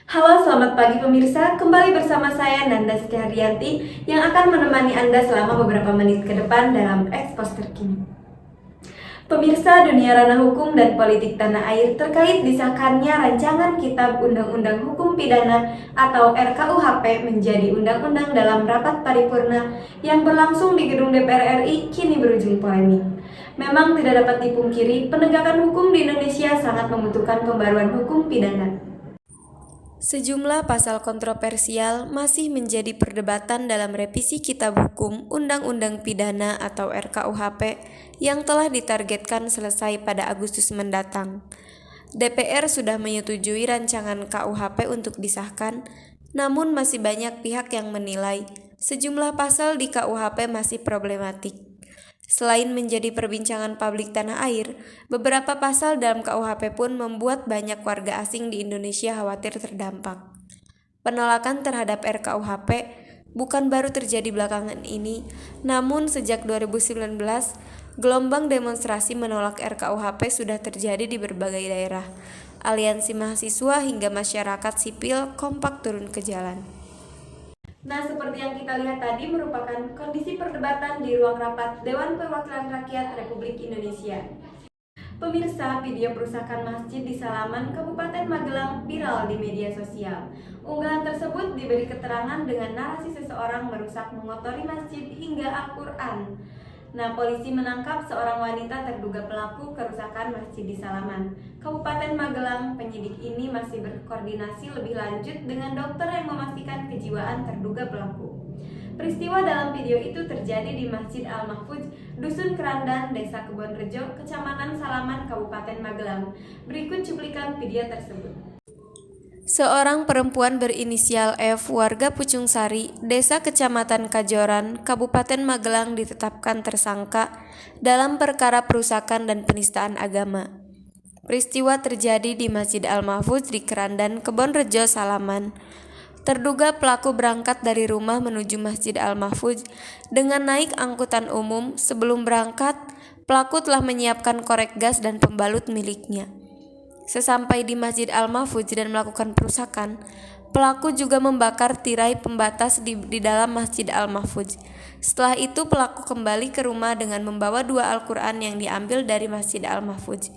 Halo, selamat pagi pemirsa. Kembali bersama saya Nanda Siti Hardianti yang akan menemani Anda selama beberapa menit ke depan dalam Ekspos terkini. Pemirsa, dunia ranah hukum dan politik tanah air terkait disahkannya rancangan Kitab Undang-Undang Hukum Pidana atau RKUHP menjadi undang-undang dalam rapat paripurna yang berlangsung di gedung DPR RI kini berujung polemik. Memang tidak dapat dipungkiri, penegakan hukum di Indonesia sangat membutuhkan pembaruan hukum pidana. Sejumlah pasal kontroversial masih menjadi perdebatan dalam revisi Kitab Hukum Undang-Undang Pidana atau RKUHP yang telah ditargetkan selesai pada Agustus mendatang. DPR sudah menyetujui rancangan KUHP untuk disahkan, namun masih banyak pihak yang menilai sejumlah pasal di KUHP masih problematik. Selain menjadi perbincangan publik tanah air, beberapa pasal dalam KUHP pun membuat banyak warga asing di Indonesia khawatir terdampak. Penolakan terhadap RKUHP bukan baru terjadi belakangan ini, namun sejak 2019, gelombang demonstrasi menolak RKUHP sudah terjadi di berbagai daerah. Aliansi mahasiswa hingga masyarakat sipil kompak turun ke jalan. Nah, seperti yang kita lihat tadi merupakan kondisi perdebatan di ruang rapat Dewan Perwakilan Rakyat Republik Indonesia. Pemirsa, video perusakan masjid di Salaman, Kabupaten Magelang viral di media sosial. Unggahan tersebut diberi keterangan dengan narasi seseorang merusak mengotori masjid hingga Al-Quran. Nah, polisi menangkap seorang wanita terduga pelaku kerusakan masjid di Salaman, Kabupaten Magelang. Penyidik ini masih berkoordinasi lebih lanjut dengan dokter yang memastikan kejiwaan terduga pelaku. Peristiwa dalam video itu terjadi di Masjid Al-Mahfuz, Dusun Kerandan, Desa Kebonrejo, Kecamatan Salaman, Kabupaten Magelang. Berikut cuplikan video tersebut. Seorang perempuan berinisial F, warga Pucung Sari, Desa Kecamatan Kajoran, Kabupaten Magelang ditetapkan tersangka dalam perkara perusakan dan penistaan agama. Peristiwa terjadi di Masjid Al-Mahfuz di Kerandan, Kebonrejo, Salaman. Terduga pelaku berangkat dari rumah menuju Masjid Al-Mahfuz dengan naik angkutan umum. Sebelum berangkat, pelaku telah menyiapkan korek gas dan pembalut miliknya. Sesampai di Masjid Al-Mahfuz dan melakukan perusakan, pelaku juga membakar tirai pembatas di dalam Masjid Al-Mahfuz. Setelah itu pelaku kembali ke rumah dengan membawa 2 Al-Quran yang diambil dari Masjid Al-Mahfuz.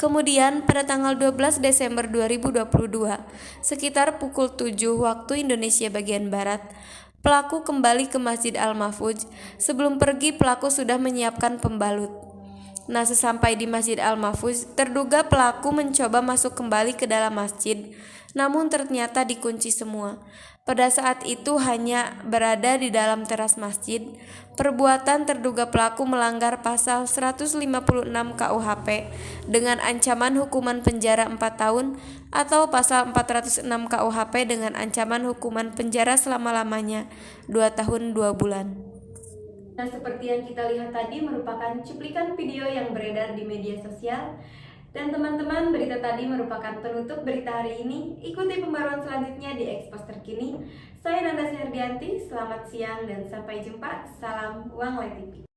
Kemudian pada tanggal 12 Desember 2022, sekitar pukul 7 waktu Indonesia bagian Barat, pelaku kembali ke Masjid Al-Mahfuz. Sebelum pergi, pelaku sudah menyiapkan pembalut. Nah, sesampai di Masjid Al-Mahfuz, terduga pelaku mencoba masuk kembali ke dalam masjid, namun ternyata dikunci semua. Pada saat itu hanya berada di dalam teras masjid. Perbuatan terduga pelaku melanggar pasal 156 KUHP dengan ancaman hukuman penjara 4 tahun atau pasal 406 KUHP dengan ancaman hukuman penjara selama-lamanya 2 tahun 2 bulan. Nah, seperti yang kita lihat tadi merupakan cuplikan video yang beredar di media sosial. Dan teman-teman, berita tadi merupakan penutup berita hari ini. Ikuti pembaruan selanjutnya di Ekspos Terkini. Saya Nanda Siti Hardianti, selamat siang dan sampai jumpa. Salam Wanglay TV.